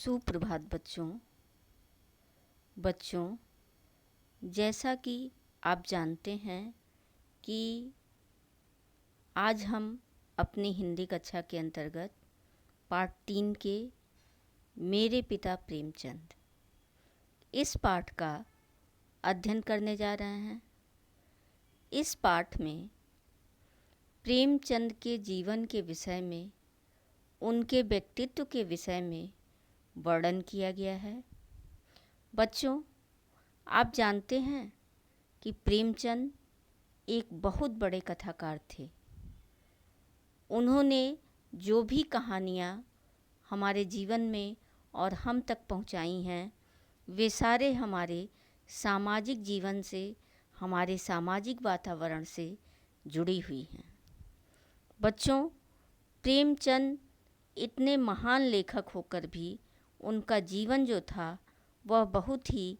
सुप्रभात बच्चों, जैसा कि आप जानते हैं कि आज हम अपनी हिंदी कक्षा के अंतर्गत पाठ 3 के मेरे पिता प्रेमचंद इस पाठ का अध्ययन करने जा रहे हैं। इस पाठ में प्रेमचंद के जीवन के विषय में, उनके व्यक्तित्व के विषय में वर्णन किया गया है। बच्चों, आप जानते हैं कि प्रेमचंद एक बहुत बड़े कथाकार थे। उन्होंने जो भी कहानियाँ हमारे जीवन में और हम तक पहुँचाई हैं, वे सारे हमारे सामाजिक जीवन से, हमारे सामाजिक वातावरण से जुड़ी हुई हैं। बच्चों, प्रेमचंद इतने महान लेखक होकर भी उनका जीवन जो था वह बहुत ही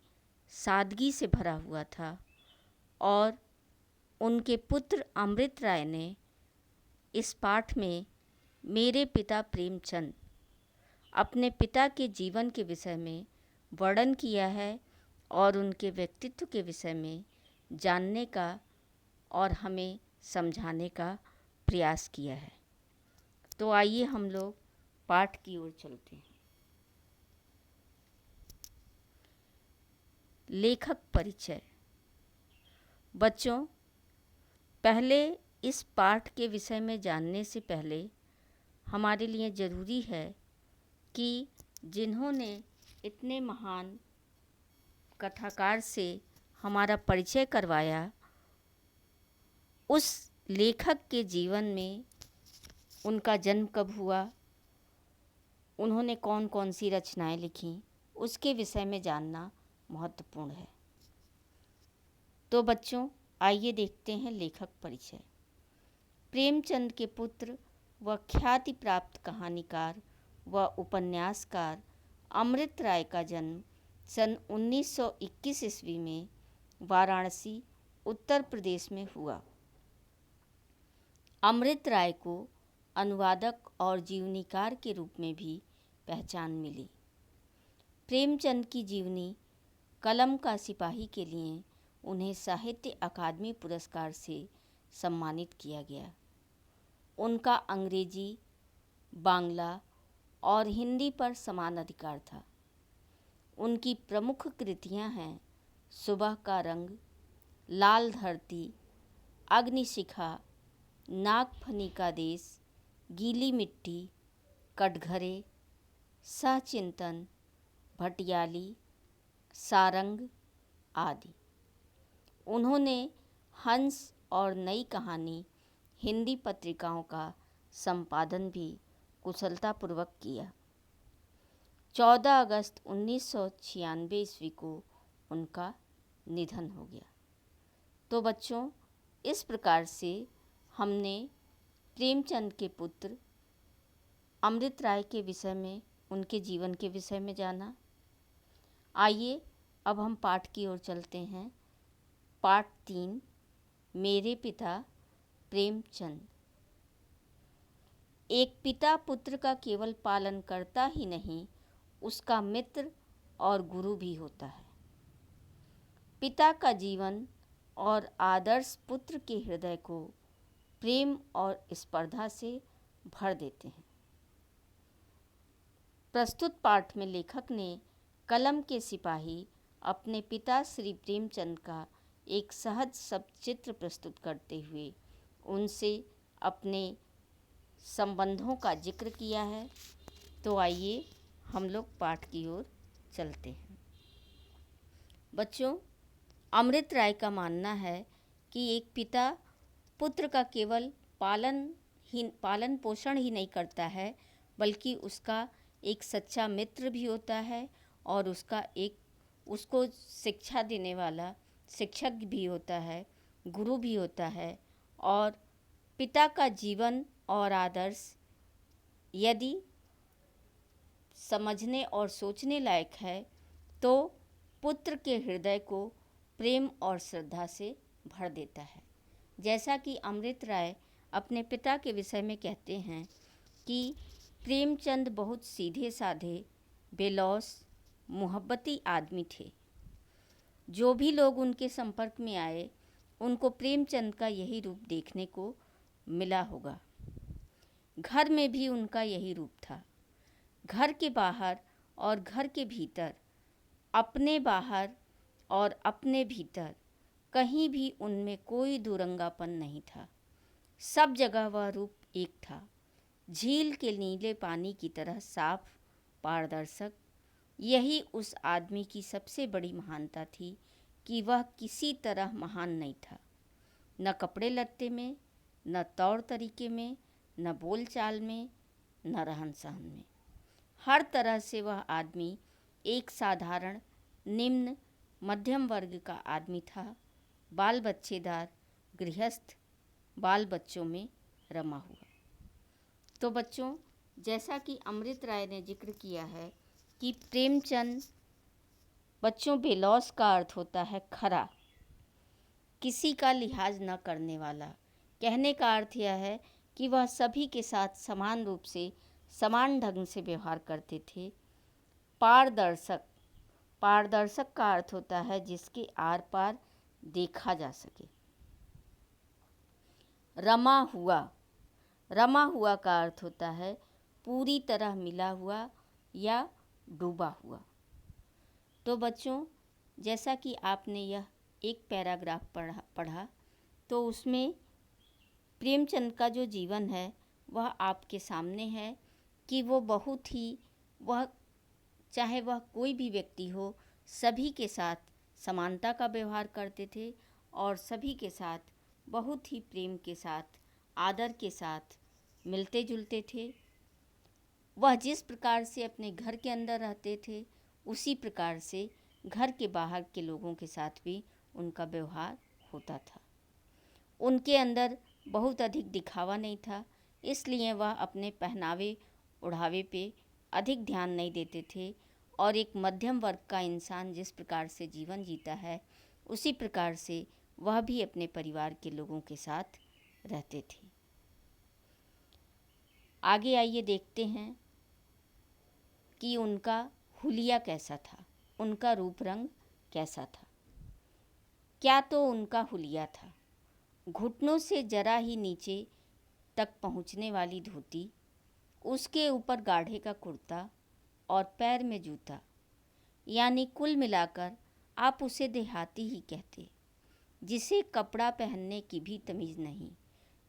सादगी से भरा हुआ था और उनके पुत्र अमृत राय ने इस पाठ में मेरे पिता प्रेमचंद अपने पिता के जीवन के विषय में वर्णन किया है और उनके व्यक्तित्व के विषय में जानने का और हमें समझाने का प्रयास किया है। तो आइए हम लोग पाठ की ओर चलते हैं। लेखक परिचय। बच्चों, पहले इस पाठ के विषय में जानने से पहले हमारे लिए ज़रूरी है कि जिन्होंने इतने महान कथाकार से हमारा परिचय करवाया, उस लेखक के जीवन में उनका जन्म कब हुआ, उन्होंने कौन कौन सी रचनाएं लिखीं, उसके विषय में जानना महत्वपूर्ण है। तो बच्चों, आइए देखते हैं लेखक परिचय। प्रेमचंद के पुत्र व ख्याति प्राप्त कहानीकार व उपन्यासकार अमृत राय का जन्म सन 1921 ईस्वी में वाराणसी, उत्तर प्रदेश में हुआ। अमृत राय को अनुवादक और जीवनीकार के रूप में भी पहचान मिली। प्रेमचंद की जीवनी कलम का सिपाही के लिए उन्हें साहित्य अकादमी पुरस्कार से सम्मानित किया गया। उनका अंग्रेजी, बांग्ला और हिंदी पर समान अधिकार था। उनकी प्रमुख कृतियां हैं सुबह का रंग, लाल धरती, अग्निशिखा, नागफनी का देश, गीली मिट्टी, कटघरे, सहचिंतन, भटियाली, सारंग आदि। उन्होंने हंस और नई कहानी हिंदी पत्रिकाओं का संपादन भी कुशलतापूर्वक किया। 14 अगस्त 1996 ईस्वी को उनका निधन हो गया। तो बच्चों, इस प्रकार से हमने प्रेमचंद के पुत्र अमृत राय के विषय में, उनके जीवन के विषय में जाना। आइए अब हम पाठ की ओर चलते हैं। पाठ 3, मेरे पिता प्रेमचंद। एक पिता पुत्र का केवल पालन करता ही नहीं, उसका मित्र और गुरु भी होता है। पिता का जीवन और आदर्श पुत्र के हृदय को प्रेम और स्पर्धा से भर देते हैं। प्रस्तुत पाठ में लेखक ने कलम के सिपाही अपने पिता श्री प्रेमचंद का एक सहज शब्द चित्र प्रस्तुत करते हुए उनसे अपने संबंधों का जिक्र किया है। तो आइए हम लोग पाठ की ओर चलते हैं। बच्चों, अमृत राय का मानना है कि एक पिता पुत्र का केवल पालन पोषण ही नहीं करता है, बल्कि उसका एक सच्चा मित्र भी होता है और उसको शिक्षा देने वाला शिक्षक भी होता है, गुरु भी होता है। और पिता का जीवन और आदर्श यदि समझने और सोचने लायक है तो पुत्र के हृदय को प्रेम और श्रद्धा से भर देता है। जैसा कि अमृत राय अपने पिता के विषय में कहते हैं कि प्रेमचंद बहुत सीधे साधे, बेलौस, मोहब्बती आदमी थे। जो भी लोग उनके संपर्क में आए उनको प्रेमचंद का यही रूप देखने को मिला होगा। घर में भी उनका यही रूप था। घर के बाहर और घर के भीतर, अपने बाहर और अपने भीतर, कहीं भी उनमें कोई दुरंगापन नहीं था। सब जगह वह रूप एक था, झील के नीले पानी की तरह साफ, पारदर्शक। यही उस आदमी की सबसे बड़ी महानता थी कि वह किसी तरह महान नहीं था, न कपड़े लत्ते में, न तौर तरीके में, न बोलचाल में, न रहन सहन में। हर तरह से वह आदमी एक साधारण निम्न मध्यम वर्ग का आदमी था, बाल बच्चेदार गृहस्थ, बाल बच्चों में रमा हुआ। तो बच्चों, जैसा कि अमृत राय ने जिक्र किया है कि प्रेमचंद बच्चों, बेलौस का अर्थ होता है खरा, किसी का लिहाज न करने वाला। कहने का अर्थ यह है कि वह सभी के साथ समान रूप से, समान ढंग से व्यवहार करते थे। पारदर्शक, पारदर्शक का अर्थ होता है जिसके आर पार देखा जा सके। रमा हुआ, रमा हुआ का अर्थ होता है पूरी तरह मिला हुआ या डूबा हुआ। तो बच्चों, जैसा कि आपने यह एक पैराग्राफ पढ़ा तो उसमें प्रेमचंद का जो जीवन है वह आपके सामने है कि वो बहुत ही, वह चाहे वह कोई भी व्यक्ति हो, सभी के साथ समानता का व्यवहार करते थे और सभी के साथ बहुत ही प्रेम के साथ, आदर के साथ मिलते जुलते थे। वह जिस प्रकार से अपने घर के अंदर रहते थे उसी प्रकार से घर के बाहर के लोगों के साथ भी उनका व्यवहार होता था। उनके अंदर बहुत अधिक दिखावा नहीं था, इसलिए वह अपने पहनावे ओढ़ावे पे अधिक ध्यान नहीं देते थे और एक मध्यम वर्ग का इंसान जिस प्रकार से जीवन जीता है उसी प्रकार से वह भी अपने परिवार के लोगों के साथ रहते थे। आगे आइए देखते हैं कि उनका हुलिया कैसा था, उनका रूप रंग कैसा था। क्या तो उनका हुलिया था, घुटनों से जरा ही नीचे तक पहुंचने वाली धोती, उसके ऊपर गाढ़े का कुर्ता और पैर में जूता, यानी कुल मिलाकर आप उसे देहाती ही कहते, जिसे कपड़ा पहनने की भी तमीज़ नहीं,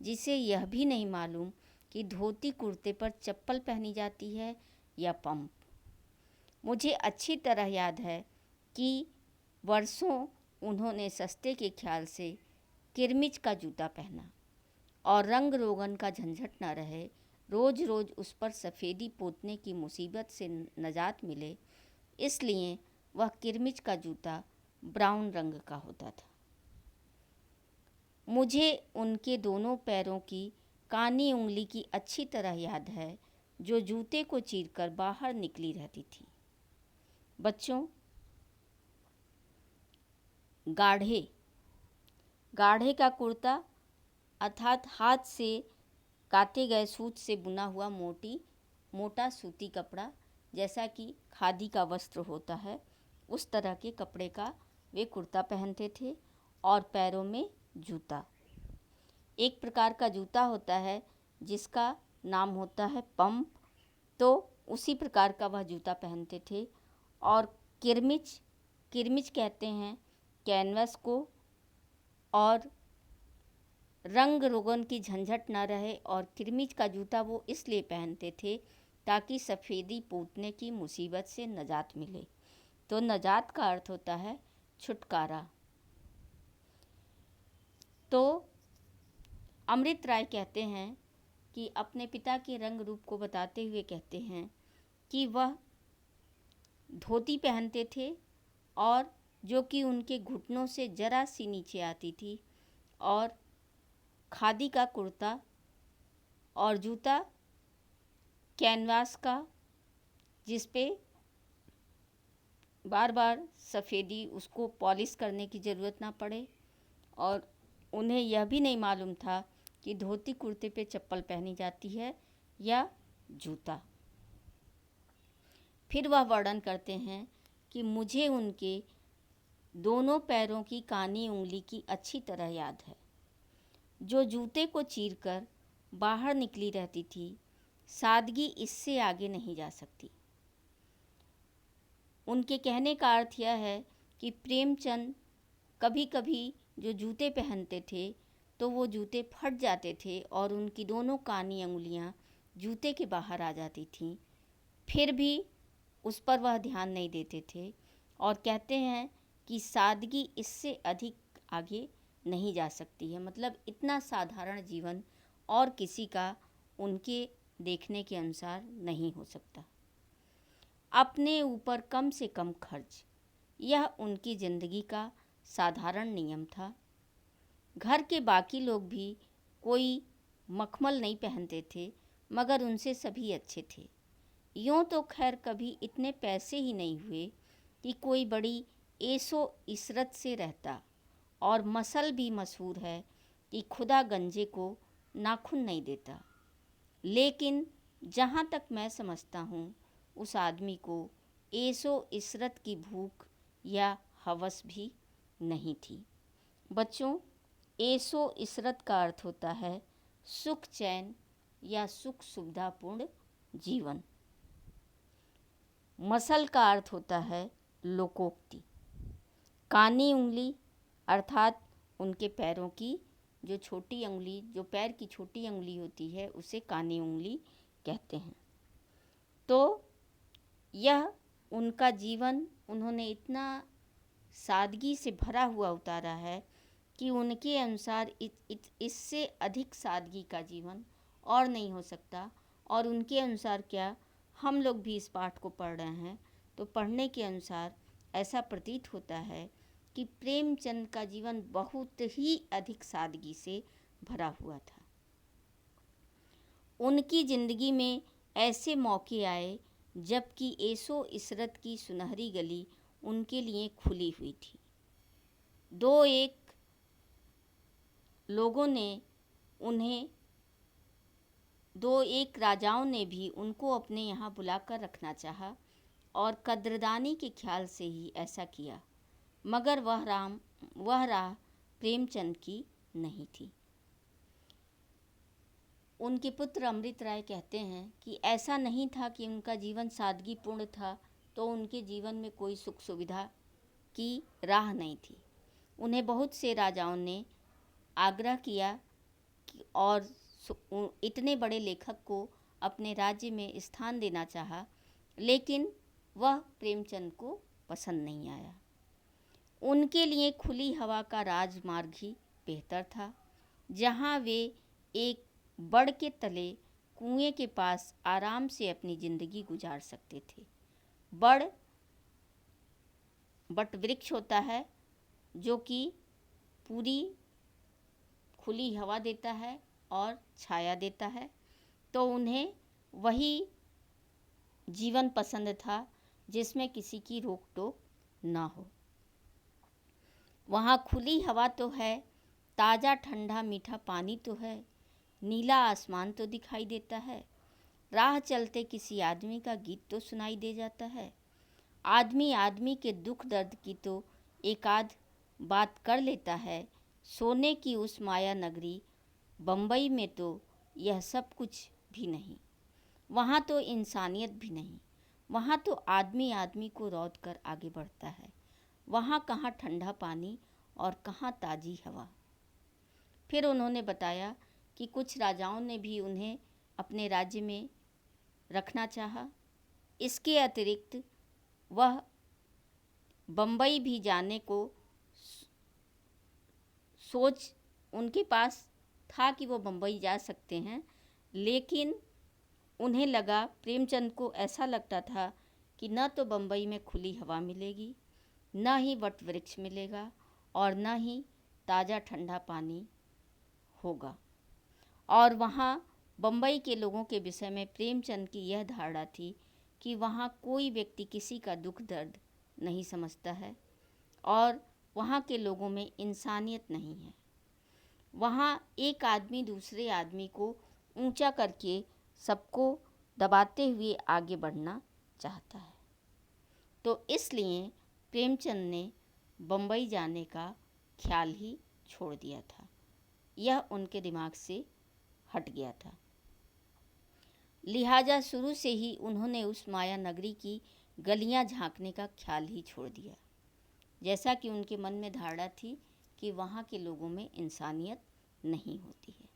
जिसे यह भी नहीं मालूम कि धोती कुर्ते पर चप्पल पहनी जाती है या पंप। मुझे अच्छी तरह याद है कि वर्षों उन्होंने सस्ते के ख्याल से किरमिच का जूता पहना और रंग रोगन का झंझट न रहे, रोज़ रोज़ उस पर सफ़ेदी पोतने की मुसीबत से नजात मिले, इसलिए वह किरमिच का जूता ब्राउन रंग का होता था। मुझे उनके दोनों पैरों की कानी उंगली की अच्छी तरह याद है जो जूते को चीरकर बाहर निकली रहती थी। बच्चों, गाढ़े, गाढ़े का कुर्ता अर्थात हाथ से काटे गए सूत से बुना हुआ मोटा सूती कपड़ा, जैसा कि खादी का वस्त्र होता है उस तरह के कपड़े का वे कुर्ता पहनते थे और पैरों में जूता। एक प्रकार का जूता होता है जिसका नाम होता है पंप, तो उसी प्रकार का वह जूता पहनते थे। और किरमिच, किरमिच कहते हैं कैनवस को, और रंग रोगन की झंझट ना रहे, और किरमिच का जूता वो इसलिए पहनते थे ताकि सफ़ेदी पोतने की मुसीबत से नजात मिले। तो नजात का अर्थ होता है छुटकारा। तो अमृत राय कहते हैं कि अपने पिता के रंग रूप को बताते हुए कहते हैं कि वह धोती पहनते थे और जो कि उनके घुटनों से जरा सी नीचे आती थी, और खादी का कुर्ता और जूता कैनवास का, जिस पे बार बार सफ़ेदी, उसको पॉलिश करने की ज़रूरत ना पड़े, और उन्हें यह भी नहीं मालूम था कि धोती कुर्ते पे चप्पल पहनी जाती है या जूता। फिर वह वर्णन करते हैं कि मुझे उनके दोनों पैरों की कानी उंगली की अच्छी तरह याद है, जो जूते को चीरकर बाहर निकली रहती थी। सादगी इससे आगे नहीं जा सकती। उनके कहने का अर्थ यह है कि प्रेमचंद कभी कभी जो जूते पहनते थे तो वो जूते फट जाते थे और उनकी दोनों कानी अंगुलियां जूते के बाहर आ जाती थीं। फिर भी उस पर वह ध्यान नहीं देते थे और कहते हैं कि सादगी इससे अधिक आगे नहीं जा सकती है। मतलब इतना साधारण जीवन और किसी का उनके देखने के अनुसार नहीं हो सकता। अपने ऊपर कम से कम खर्च, यह उनकी ज़िंदगी का साधारण नियम था। घर के बाकी लोग भी कोई मखमल नहीं पहनते थे, मगर उनसे सभी अच्छे थे। यूँ तो खैर कभी इतने पैसे ही नहीं हुए कि कोई बड़ी ऐशो इशरत से रहता, और मसल भी मशहूर है कि खुदा गंजे को नाखून नहीं देता। लेकिन जहाँ तक मैं समझता हूँ, उस आदमी को ऐशो इशरत की भूख या हवस भी नहीं थी। बच्चों, ऐशो इशरत का अर्थ होता है सुख चैन या सुख सुविधापूर्ण जीवन। मसल का अर्थ होता है लोकोक्ति। कानी उंगली अर्थात उनके पैरों की जो छोटी उंगली, जो पैर की छोटी उंगली होती है, उसे कानी उंगली कहते हैं। तो यह उनका जीवन उन्होंने इतना सादगी से भरा हुआ उतारा है कि उनके अनुसार इससे अधिक सादगी का जीवन और नहीं हो सकता। और उनके अनुसार क्या, हम लोग भी इस पाठ को पढ़ रहे हैं तो पढ़ने के अनुसार ऐसा प्रतीत होता है कि प्रेमचंद का जीवन बहुत ही अधिक सादगी से भरा हुआ था। उनकी ज़िंदगी में ऐसे मौके आए जबकि ऐशो इशरत की सुनहरी गली उनके लिए खुली हुई थी। दो एक राजाओं ने भी उनको अपने यहाँ बुलाकर रखना चाहा और कद्रदानी के ख्याल से ही ऐसा किया, मगर वह राह प्रेमचंद की नहीं थी। उनके पुत्र अमृत राय कहते हैं कि ऐसा नहीं था कि उनका जीवन सादगीपूर्ण था तो उनके जीवन में कोई सुख सुविधा की राह नहीं थी। उन्हें बहुत से राजाओं ने आग्रह किया और इतने बड़े लेखक को अपने राज्य में स्थान देना चाहा, लेकिन वह प्रेमचंद को पसंद नहीं आया। उनके लिए खुली हवा का राजमार्ग ही बेहतर था, जहाँ वे एक बड़ के तले कुएं के पास आराम से अपनी ज़िंदगी गुजार सकते थे। बट वृक्ष होता है जो कि पूरी खुली हवा देता है और छाया देता है, तो उन्हें वही जीवन पसंद था जिसमें किसी की रोक टोक ना हो। वहाँ खुली हवा तो है, ताज़ा ठंडा मीठा पानी तो है, नीला आसमान तो दिखाई देता है, राह चलते किसी आदमी का गीत तो सुनाई दे जाता है, आदमी के दुख दर्द की तो एक आध बात कर लेता है। सोने की उस माया नगरी बम्बई में तो यह सब कुछ भी नहीं। वहाँ तो इंसानियत भी नहीं। वहाँ तो आदमी को रौंद कर आगे बढ़ता है। वहाँ कहाँ ठंडा पानी और कहाँ ताज़ी हवा। फिर उन्होंने बताया कि कुछ राजाओं ने भी उन्हें अपने राज्य में रखना चाहा। इसके अतिरिक्त वह बम्बई भी जाने को सोच उनके पास था कि वो बम्बई जा सकते हैं, लेकिन उन्हें लगा, प्रेमचंद को ऐसा लगता था कि न तो बम्बई में खुली हवा मिलेगी, न ही वट वृक्ष मिलेगा और न ही ताज़ा ठंडा पानी होगा। और वहाँ बम्बई के लोगों के विषय में प्रेमचंद की यह धारणा थी कि वहाँ कोई व्यक्ति किसी का दुख दर्द नहीं समझता है और वहाँ के लोगों में इंसानियत नहीं है। वहाँ एक आदमी दूसरे आदमी को ऊंचा करके सबको दबाते हुए आगे बढ़ना चाहता है। तो इसलिए प्रेमचंद ने बम्बई जाने का ख्याल ही छोड़ दिया था। यह उनके दिमाग से हट गया था। लिहाजा शुरू से ही उन्होंने उस माया नगरी की गलियां झांकने का ख्याल ही छोड़ दिया, जैसा कि उनके मन में धारणा थी कि वहाँ के लोगों में इंसानियत नहीं होती है,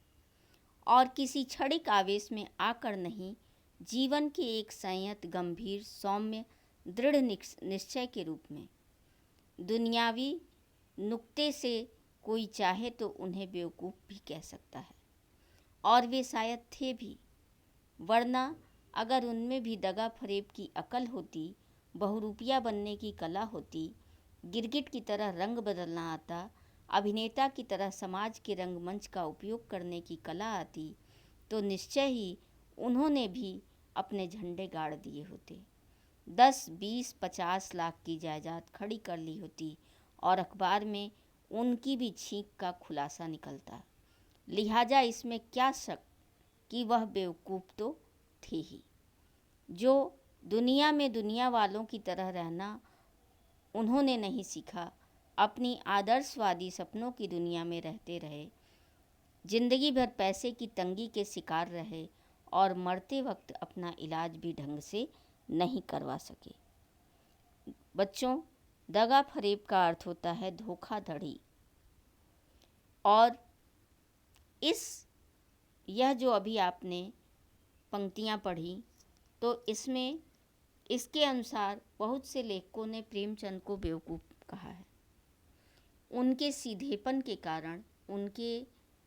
और किसी क्षणिक आवेश में आकर नहीं, जीवन के एक संयत, गंभीर, सौम्य, दृढ़ निश्चय के रूप में। दुनियावी नुक्ते से कोई चाहे तो उन्हें बेवकूफ़ भी कह सकता है, और वे शायद थे भी, वरना अगर उनमें भी दगा फरेब की अकल होती, बहुरूपिया बनने की कला होती, गिरगिट की तरह रंग बदलना आता, अभिनेता की तरह समाज के रंगमंच का उपयोग करने की कला आती, तो निश्चय ही उन्होंने भी अपने झंडे गाड़ दिए होते, 10, 20, 50 लाख की जायदाद खड़ी कर ली होती, और अखबार में उनकी भी छींक का खुलासा निकलता। लिहाजा इसमें क्या शक कि वह बेवकूफ़ तो थे ही। जो दुनिया में दुनिया वालों की तरह रहना उन्होंने नहीं सीखा, अपनी आदर्शवादी सपनों की दुनिया में रहते रहे, जिंदगी भर पैसे की तंगी के शिकार रहे, और मरते वक्त अपना इलाज भी ढंग से नहीं करवा सके। बच्चों, दगा फरेब का अर्थ होता है धोखाधड़ी, और यह जो अभी आपने पंक्तियाँ पढ़ी, तो इसमें इसके अनुसार बहुत से लेखकों ने प्रेमचंद को बेवकूफ़ कहा है। उनके सीधेपन के कारण, उनके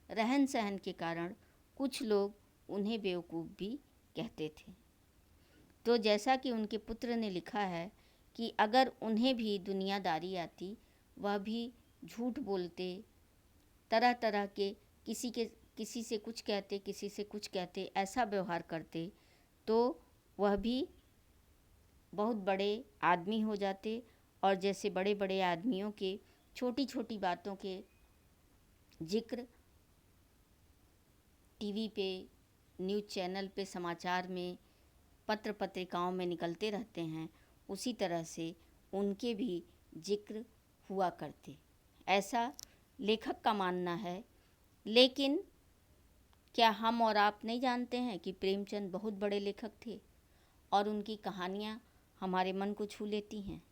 रहन सहन के कारण कुछ लोग उन्हें बेवकूफ़ भी कहते थे। तो जैसा कि उनके पुत्र ने लिखा है कि अगर उन्हें भी दुनियादारी आती, वह भी झूठ बोलते, तरह तरह के किसी से कुछ कहते, किसी से कुछ कहते, ऐसा व्यवहार करते, तो वह भी बहुत बड़े आदमी हो जाते, और जैसे बड़े बड़े आदमियों के छोटी छोटी बातों के जिक्र टीवी पे, न्यूज़ चैनल पे, समाचार में, पत्र पत्रिकाओं में निकलते रहते हैं, उसी तरह से उनके भी जिक्र हुआ करते, ऐसा लेखक का मानना है। लेकिन क्या हम और आप नहीं जानते हैं कि प्रेमचंद बहुत बड़े लेखक थे, और उनकी कहानियाँ हमारे मन को छू लेती हैं?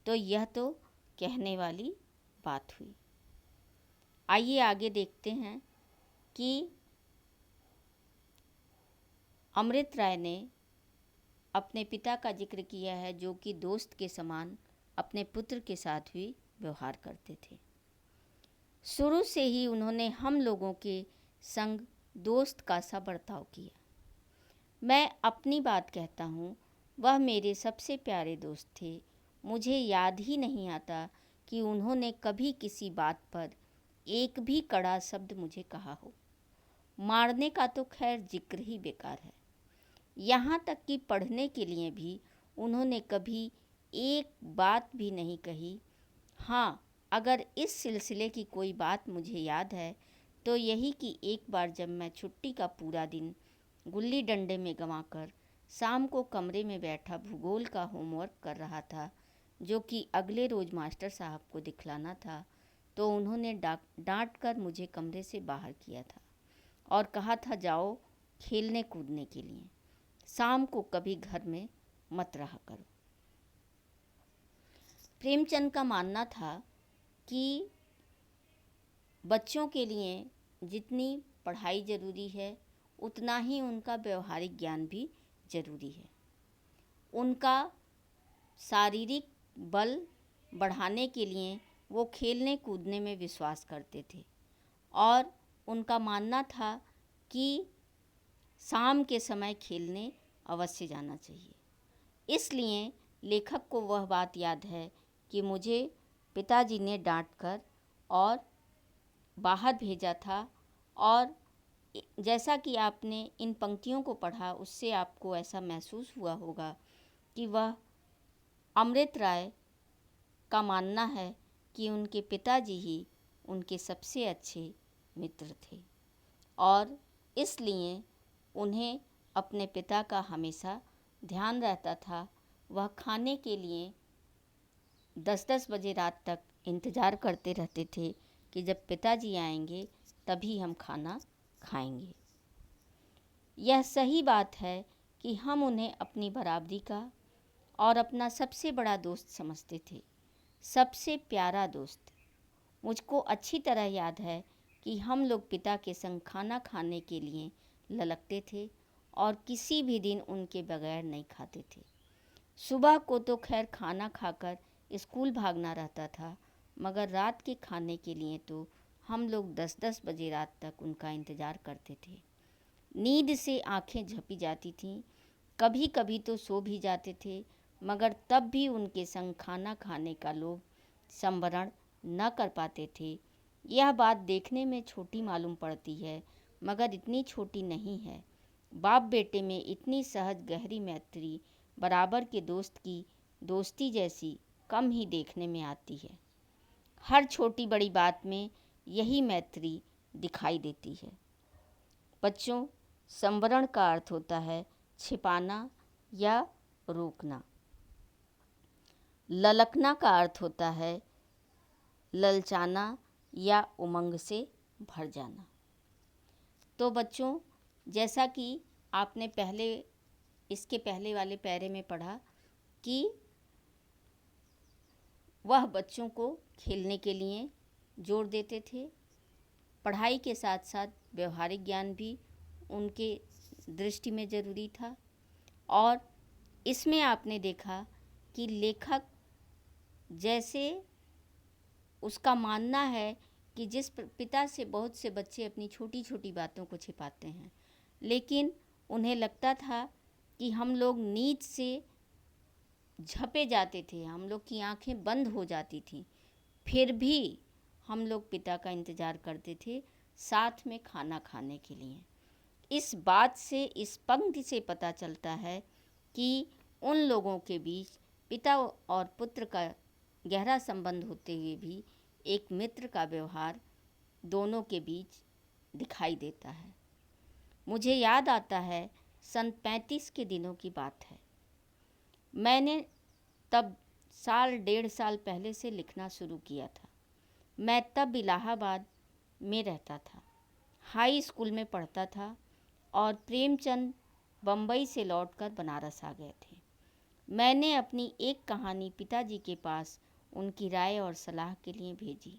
तो यह तो कहने वाली बात हुई। आइए आगे देखते हैं कि अमृत राय ने अपने पिता का जिक्र किया है, जो कि दोस्त के समान अपने पुत्र के साथ भी व्यवहार करते थे। शुरू से ही उन्होंने हम लोगों के संग दोस्त का सा बर्ताव किया। मैं अपनी बात कहता हूँ, वह मेरे सबसे प्यारे दोस्त थे। मुझे याद ही नहीं आता कि उन्होंने कभी किसी बात पर एक भी कड़ा शब्द मुझे कहा हो। मारने का तो खैर जिक्र ही बेकार है। यहाँ तक कि पढ़ने के लिए भी उन्होंने कभी एक बात भी नहीं कही। हाँ, अगर इस सिलसिले की कोई बात मुझे याद है तो यही कि एक बार जब मैं छुट्टी का पूरा दिन गुल्ली डंडे में गंवाकर शाम को कमरे में बैठा भूगोल का होमवर्क कर रहा था, जो कि अगले रोज़ मास्टर साहब को दिखलाना था, तो उन्होंने डांट कर मुझे कमरे से बाहर किया था और कहा था, जाओ खेलने कूदने के लिए, शाम को कभी घर में मत रहा करो। प्रेमचंद का मानना था कि बच्चों के लिए जितनी पढ़ाई ज़रूरी है, उतना ही उनका व्यवहारिक ज्ञान भी ज़रूरी है। उनका शारीरिक बल बढ़ाने के लिए वो खेलने कूदने में विश्वास करते थे, और उनका मानना था कि शाम के समय खेलने अवश्य जाना चाहिए। इसलिए लेखक को वह बात याद है कि मुझे पिताजी ने डांटकर और बाहर भेजा था, और जैसा कि आपने इन पंक्तियों को पढ़ा, उससे आपको ऐसा महसूस हुआ होगा कि वह अमृत राय का मानना है कि उनके पिताजी ही उनके सबसे अच्छे मित्र थे, और इसलिए उन्हें अपने पिता का हमेशा ध्यान रहता था। वह खाने के लिए 10-10 बजे रात तक इंतज़ार करते रहते थे कि जब पिताजी आएंगे तभी हम खाना खाएंगे। यह सही बात है कि हम उन्हें अपनी बराबरी का और अपना सबसे बड़ा दोस्त समझते थे, सबसे प्यारा दोस्त। मुझको अच्छी तरह याद है कि हम लोग पिता के संग खाना खाने के लिए ललकते थे और किसी भी दिन उनके बगैर नहीं खाते थे। सुबह को तो खैर खाना खाकर स्कूल भागना रहता था, मगर रात के खाने के लिए तो हम लोग 10-10 बजे रात तक उनका इंतज़ार करते थे। नींद से आंखें झपी जाती थीं, कभी कभी तो सो भी जाते थे, मगर तब भी उनके संग खाना खाने का लोभ संवरण न कर पाते थे। यह बात देखने में छोटी मालूम पड़ती है, मगर इतनी छोटी नहीं है। बाप बेटे में इतनी सहज गहरी मैत्री बराबर के दोस्त की दोस्ती जैसी कम ही देखने में आती है। हर छोटी बड़ी बात में यही मैत्री दिखाई देती है। बच्चों, संवरण का अर्थ होता है छिपाना या रोकना। ललकना का अर्थ होता है ललचाना या उमंग से भर जाना। तो बच्चों, जैसा कि आपने इसके पहले वाले पैरे में पढ़ा कि वह बच्चों को खेलने के लिए जोर देते थे, पढ़ाई के साथ साथ व्यवहारिक ज्ञान भी उनके दृष्टि में ज़रूरी था। और इसमें आपने देखा कि लेखक जैसे उसका मानना है कि जिस पिता से बहुत से बच्चे अपनी छोटी छोटी बातों को छिपाते हैं, लेकिन उन्हें लगता था कि हम लोग नींद से झपे जाते थे, हम लोग की आंखें बंद हो जाती थी, फिर भी हम लोग पिता का इंतज़ार करते थे साथ में खाना खाने के लिए। इस बात से, इस पंक्ति से पता चलता है कि उन लोगों के बीच पिता और पुत्र का गहरा संबंध होते हुए भी एक मित्र का व्यवहार दोनों के बीच दिखाई देता है। मुझे याद आता है, सन 35 के दिनों की बात है। मैंने तब 1.5 साल पहले से लिखना शुरू किया था। मैं तब इलाहाबाद में रहता था, हाई स्कूल में पढ़ता था और प्रेमचंद बम्बई से लौटकर बनारस आ गए थे। मैंने अपनी एक कहानी पिताजी के पास उनकी राय और सलाह के लिए भेजी।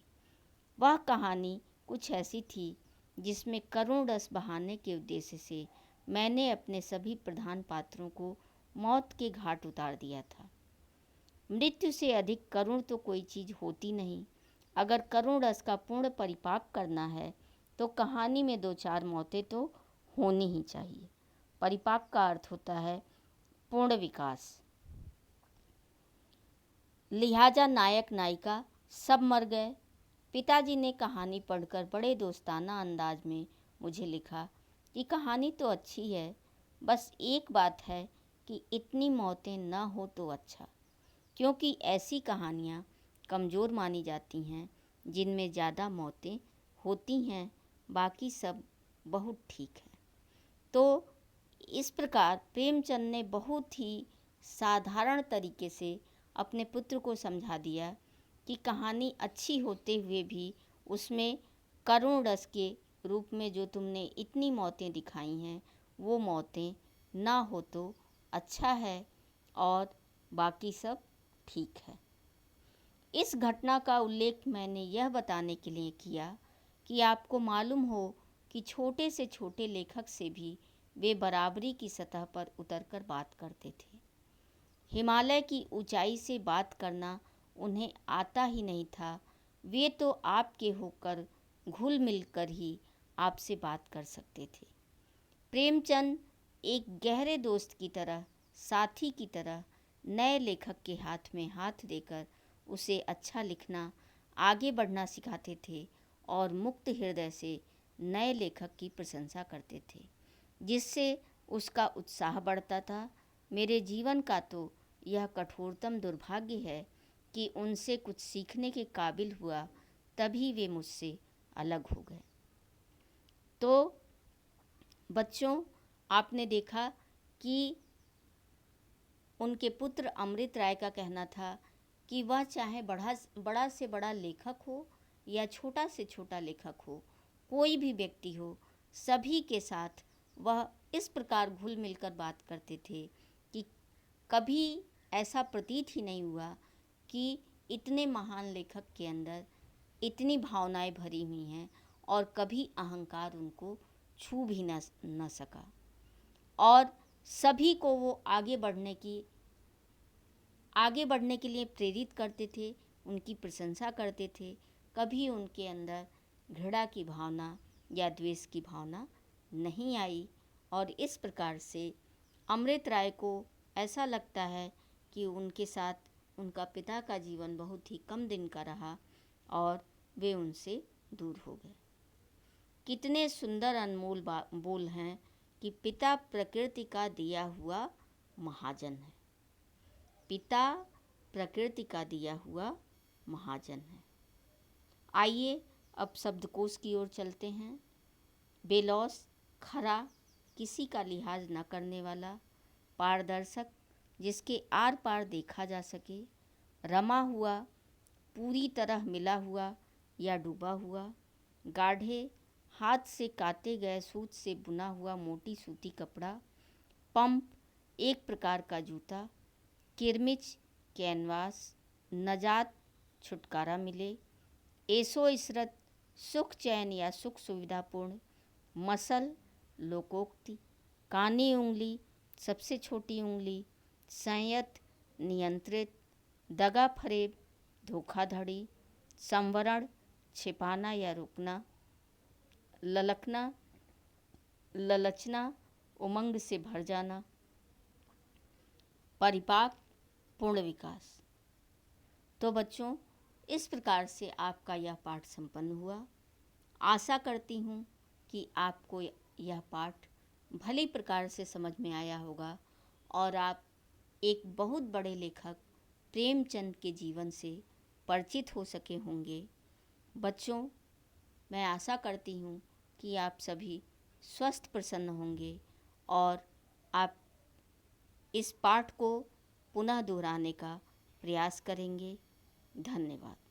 वह कहानी कुछ ऐसी थी जिसमें करुण रस बहाने के उद्देश्य से मैंने अपने सभी प्रधान पात्रों को मौत के घाट उतार दिया था। मृत्यु से अधिक करुण तो कोई चीज़ होती नहीं। अगर करुण रस का पूर्ण परिपाक करना है तो कहानी में 2-4 मौतें तो होनी ही चाहिए। परिपाक का अर्थ होता है पूर्ण विकास। लिहाजा नायक नायिका सब मर गए। पिताजी ने कहानी पढ़कर बड़े दोस्ताना अंदाज में मुझे लिखा कि कहानी तो अच्छी है, बस एक बात है कि इतनी मौतें न हो तो अच्छा, क्योंकि ऐसी कहानियाँ कमज़ोर मानी जाती हैं जिनमें ज़्यादा मौतें होती हैं, बाकी सब बहुत ठीक है। तो इस प्रकार प्रेमचंद ने बहुत ही साधारण तरीके से अपने पुत्र को समझा दिया कि कहानी अच्छी होते हुए भी उसमें करुण रस के रूप में जो तुमने इतनी मौतें दिखाई हैं वो मौतें ना हो तो अच्छा है और बाकी सब ठीक है। इस घटना का उल्लेख मैंने यह बताने के लिए किया कि आपको मालूम हो कि छोटे से छोटे लेखक से भी वे बराबरी की सतह पर उतरकर बात करते थे। हिमालय की ऊंचाई से बात करना उन्हें आता ही नहीं था, वे तो आपके होकर घुल मिलकर ही आपसे बात कर सकते थे। प्रेमचंद एक गहरे दोस्त की तरह, साथी की तरह नए लेखक के हाथ में हाथ देकर उसे अच्छा लिखना, आगे बढ़ना सिखाते थे और मुक्त हृदय से नए लेखक की प्रशंसा करते थे, जिससे उसका उत्साह बढ़ता था। मेरे जीवन का तो यह कठोरतम दुर्भाग्य है कि उनसे कुछ सीखने के काबिल हुआ, तभी वे मुझसे अलग हो गए। तो बच्चों, आपने देखा कि उनके पुत्र अमृत राय का कहना था कि वह चाहे बड़ा से बड़ा लेखक हो या छोटा से छोटा लेखक हो, कोई भी व्यक्ति हो, सभी के साथ वह इस प्रकार घुल मिलकर बात करते थे कि कभी ऐसा प्रतीत ही नहीं हुआ कि इतने महान लेखक के अंदर इतनी भावनाएं भरी हुई हैं और कभी अहंकार उनको छू भी न सका। और सभी को वो आगे बढ़ने के लिए प्रेरित करते थे, उनकी प्रशंसा करते थे। कभी उनके अंदर घृणा की भावना या द्वेष की भावना नहीं आई। और इस प्रकार से अमृत राय को ऐसा लगता है कि उनके साथ उनका पिता का जीवन बहुत ही कम दिन का रहा और वे उनसे दूर हो गए। कितने सुंदर अनमोल बोल हैं कि पिता प्रकृति का दिया हुआ महाजन है। पिता प्रकृति का दिया हुआ महाजन है। आइए अब शब्दकोश की ओर चलते हैं। बेलौस, खरा, किसी का लिहाज न करने वाला, पारदर्शक, जिसके आर पार देखा जा सके, रमा हुआ, पूरी तरह मिला हुआ या डूबा हुआ, गाढ़े, हाथ से काटे गए सूत से बुना हुआ मोटी सूती कपड़ा, पंप, एक प्रकार का जूता, किरमिच, कैनवास, नजात, छुटकारा मिले, ऐसो इसरत, सुख चैन या सुख सुविधापूर्ण, मसल, लोकोक्ति, कानी उंगली, सबसे छोटी उंगली, संयत, नियंत्रित, दगा फरेब, धोखाधड़ी, संवरण, छिपाना या रुकना, ललकना, ललचना, उमंग से भर जाना, परिपाक, पूर्ण विकास। तो बच्चों, इस प्रकार से आपका यह पाठ संपन्न हुआ। आशा करती हूँ कि आपको यह पाठ भली प्रकार से समझ में आया होगा और आप एक बहुत बड़े लेखक प्रेमचंद के जीवन से परिचित हो सके होंगे। बच्चों, मैं आशा करती हूँ कि आप सभी स्वस्थ प्रसन्न होंगे और आप इस पाठ को पुनः दोहराने का प्रयास करेंगे। धन्यवाद।